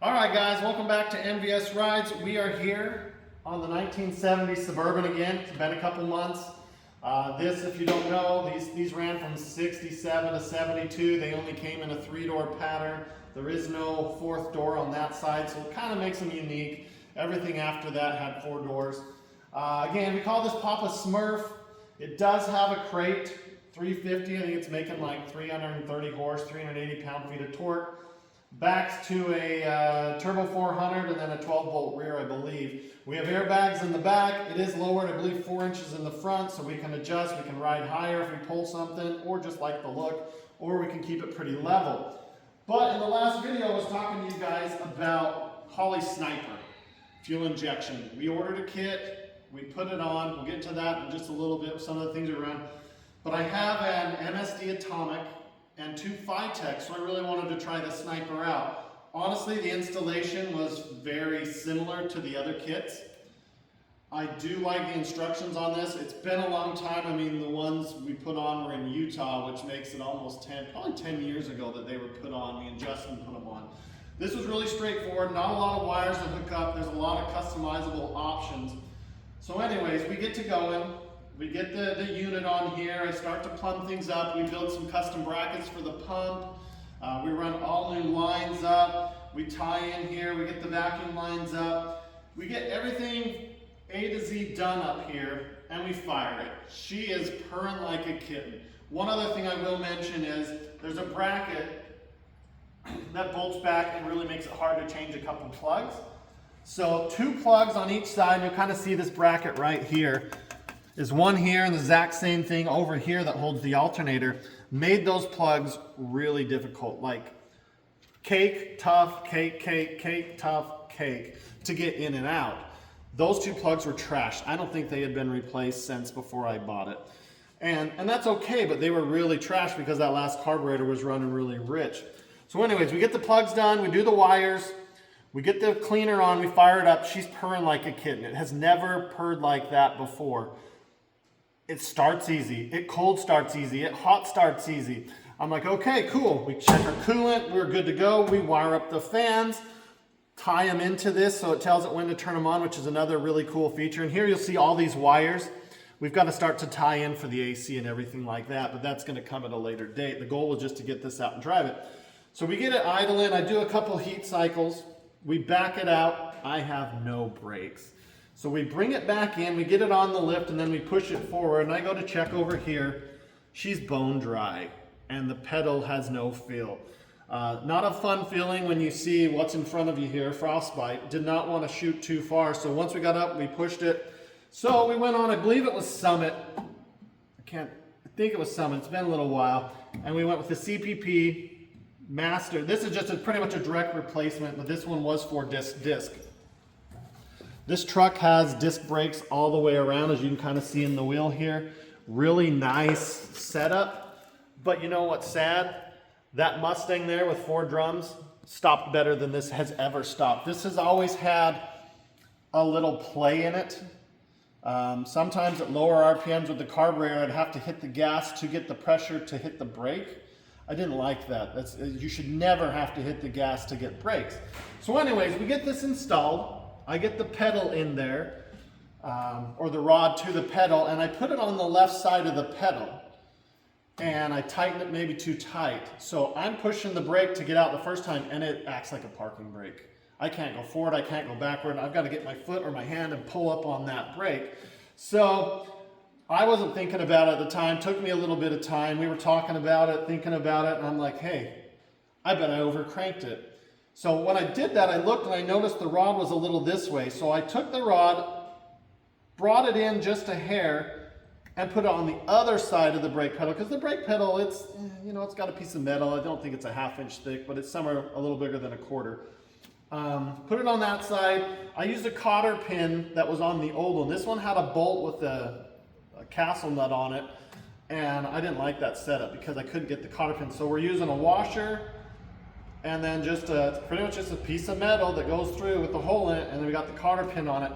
All right, guys, welcome back to MVS Rides. We are here on the 1970 Suburban again. It's been a couple months. This, if you don't know, these ran from 67 to 72. They only came in a 3-door pattern. There is no 4th door on that side, so it kind of makes them unique. Everything after that had 4 doors. Again, we call this Papa Smurf. It does have a crate, 350. I think it's making like 330 horse, 380 pound-feet of torque. Backs to a turbo 400 and then a 12-volt rear, I believe. We have airbags in the back. It is lowered, I believe, 4 inches in the front, so we can adjust. We can ride higher if we pull something, or just like the look, or we can keep it pretty level. But in the last video, I was talking to you guys about Holley Sniper fuel injection. We ordered a kit. We put it on. We'll get to that in just a little bit. Some of the things around. But I have an MSD Atomic and 2 Phytech, so I really wanted to try the Sniper out. Honestly, the installation was very similar to the other kits. I do like the instructions on this. It's been a long time. I mean, the ones we put on were in Utah, which makes it almost probably 10 years ago that they were put on. Me and Justin put them on. This was really straightforward. Not a lot of wires to hook up. There's a lot of customizable options. So anyways, we get to going. We get the unit on here. I start to plumb things up. We build some custom brackets for the pump. We run all new lines up. We tie in here. We get the vacuum lines up. We get everything A to Z done up here, and we fire it. She is purring like a kitten. One other thing I will mention is there's a bracket that bolts back and really makes it hard to change a couple plugs. So 2 plugs on each side. You kind of see this bracket right here. Is one here and the exact same thing over here that holds the alternator. Made those plugs really difficult, like cake, tough, cake, tough, cake to get in and out. Those 2 plugs were trashed. I don't think they had been replaced since before I bought it. And that's okay, but they were really trashed because that last carburetor was running really rich. So anyways, we get the plugs done, we do the wires, we get the cleaner on, we fire it up. She's purring like a kitten. It has never purred like that before. It starts easy. It cold starts easy. It hot starts easy. I'm like, okay, cool. We check our coolant. We're good to go. We wire up the fans, tie them into this so it tells it when to turn them on, which is another really cool feature. And here you'll see all these wires. We've got to start to tie in for the AC and everything like that, but that's going to come at a later date. The goal is just to get this out and drive it. So we get it idling. I do a couple heat cycles. We back it out. I have no brakes. So we bring it back in, we get it on the lift, and then we push it forward. And I go to check over here. She's bone dry, and the pedal has no feel. Not a fun feeling when you see what's in front of you here, frostbite. Did not want to shoot too far. So once we got up, we pushed it. So we went on, I believe it was Summit. I think it was Summit. It's been a little while. And we went with the CPP Master. This is just pretty much a direct replacement, but this one was for disc. This truck has disc brakes all the way around, as you can kind of see in the wheel here. Really nice setup. But you know what's sad? That Mustang there with 4 drums stopped better than this has ever stopped. This has always had a little play in it. Sometimes at lower RPMs with the carburetor, I'd have to hit the gas to get the pressure to hit the brake. I didn't like that. You should never have to hit the gas to get brakes. So anyways, we get this installed. I get the pedal in there, or the rod to the pedal, and I put it on the left side of the pedal. And I tighten it maybe too tight. So I'm pushing the brake to get out the first time, and it acts like a parking brake. I can't go forward, I can't go backward. I've got to get my foot or my hand and pull up on that brake. So I wasn't thinking about it at the time. Took me a little bit of time. We were talking about it, thinking about it, and I'm like, hey, I bet I overcranked it. So when I did that, I looked and I noticed the rod was a little this way. So I took the rod, brought it in just a hair, and put it on the other side of the brake pedal. Because the brake pedal, it's got a piece of metal. I don't think it's a 1/2 inch thick, but it's somewhere a little bigger than a 1/4. Put it on that side. I used a cotter pin that was on the old one. This one had a bolt with a castle nut on it. And I didn't like that setup because I couldn't get the cotter pin. So we're using a washer, and then just pretty much just a piece of metal that goes through with the hole in it, and then we got the cotter pin on it.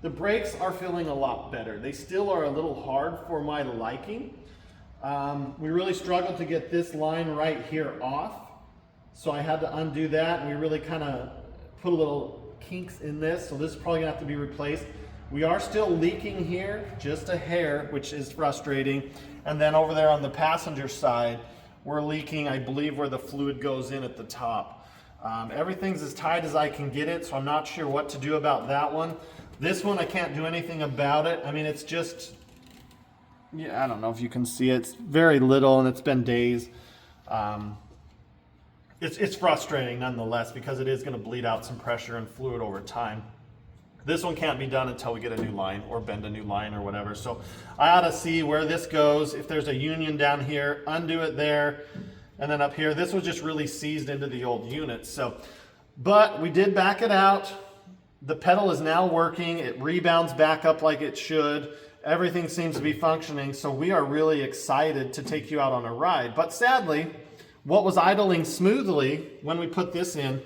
The brakes are feeling a lot better. They still are a little hard for my liking. We really struggled to get this line right here off, so I had to undo that, and we really kind of put a little kinks in this, so this is probably gonna have to be replaced. We are still leaking here, just a hair, which is frustrating. And then over there on the passenger side, we're leaking, I believe, where the fluid goes in at the top. Everything's as tight as I can get it, so I'm not sure what to do about that one. This one, I can't do anything about it. I mean, it's just, yeah, I don't know if you can see it. It's very little, and it's been days. It's frustrating nonetheless, because it is going to bleed out some pressure and fluid over time. This one can't be done until we get a new line or bend a new line or whatever. So I ought to see where this goes. If there's a union down here, undo it there. And then up here, this was just really seized into the old unit. So, but we did back it out. The pedal is now working. It rebounds back up like it should. Everything seems to be functioning. So we are really excited to take you out on a ride. But sadly, what was idling smoothly when we put this in,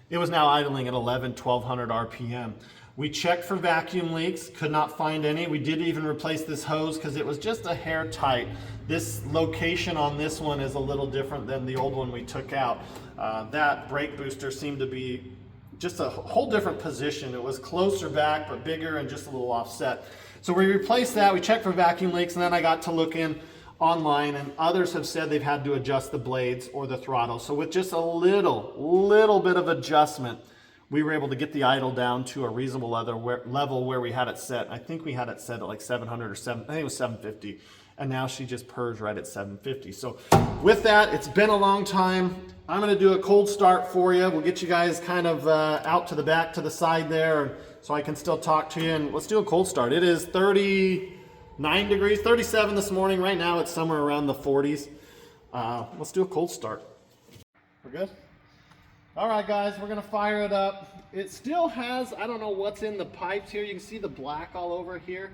it was now idling at 1200 RPM. We checked for vacuum leaks, could not find any. We did even replace this hose because it was just a hair tight. This location on this one is a little different than the old one we took out. That brake booster seemed to be just a whole different position. It was closer back, but bigger and just a little offset. So we replaced that, we checked for vacuum leaks, and then I got to look in online, and others have said they've had to adjust the blades or the throttle. So with just a little bit of adjustment, we were able to get the idle down to a reasonable level where we had it set. I think we had it set at like 700 or 7, I think it was 750. And now she just purrs right at 750. So with that, it's been a long time. I'm gonna do a cold start for you. We'll get you guys kind of out to the back, to the side there, so I can still talk to you. And let's do a cold start. It is 39 degrees, 37 this morning. Right now it's somewhere around the 40s. Let's do a cold start. We're good? All right, guys, we're gonna fire it up. It still has, I don't know what's in the pipes here. You can see the black all over here.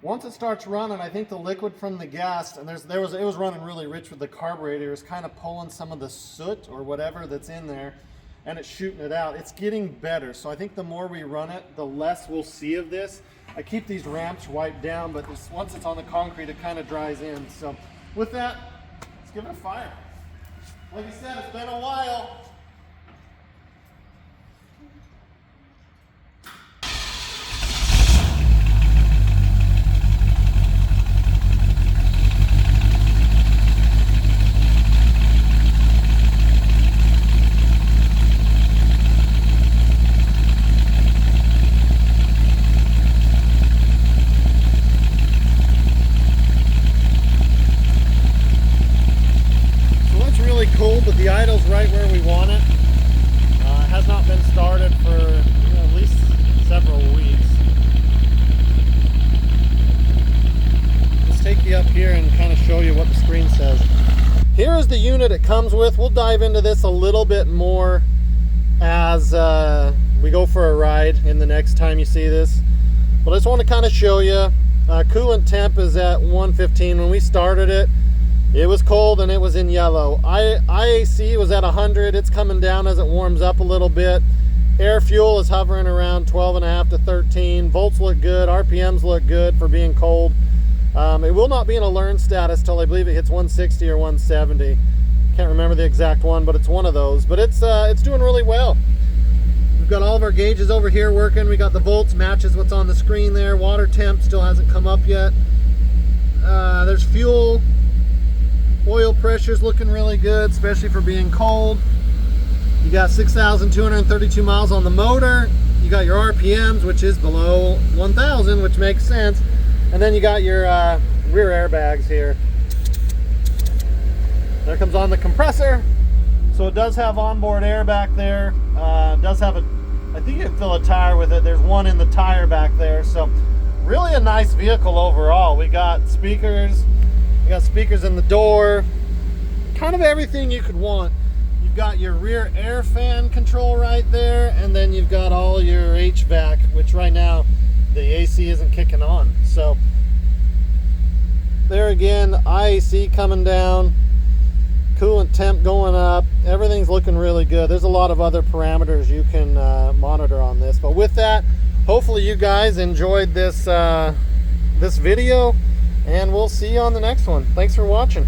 Once it starts running, I think the liquid from the gas, and it was running really rich with the carburetor, is kind of pulling some of the soot or whatever that's in there, and it's shooting it out. It's getting better, so I think the more we run it, the less we'll see of this. I keep these ramps wiped down, but once it's on the concrete, it kind of dries in. So with that, let's give it a fire. Like I said, it's been a while. Cold, but the idle's right where we want it. It has not been started for at least several weeks. Let's take you up here and kind of show you what the screen says. Here is the unit it comes with. We'll dive into this a little bit more as we go for a ride in the next time you see this. But I just want to kind of show you. Coolant temp is at 115. When we started it, it was cold and it was in yellow. IAC was at 100. It's coming down as it warms up a little bit. Air fuel is hovering around 12.5 to 13. Volts look good. RPMs look good for being cold. It will not be in a learn status till I believe it hits 160 or 170. Can't remember the exact one, but it's one of those. But it's doing really well. We've got all of our gauges over here working. We got the volts, matches what's on the screen there. Water temp still hasn't come up yet. There's fuel. Oil pressure's looking really good, especially for being cold. You got 6,232 miles on the motor. You got your RPMs, which is below 1,000, which makes sense. And then you got your rear airbags here. There comes on the compressor. So it does have onboard air back there. It does have I think you can fill a tire with it. There's one in the tire back there. So really a nice vehicle overall. We got speakers. You got speakers in the door, kind of everything you could want. You've got your rear air fan control right there, and then you've got all your HVAC, which right now the AC isn't kicking on. So there again, IAC coming down, coolant temp going up. Everything's looking really good. There's a lot of other parameters you can monitor on this. But with that, hopefully you guys enjoyed this this video. And we'll see you on the next one. Thanks for watching.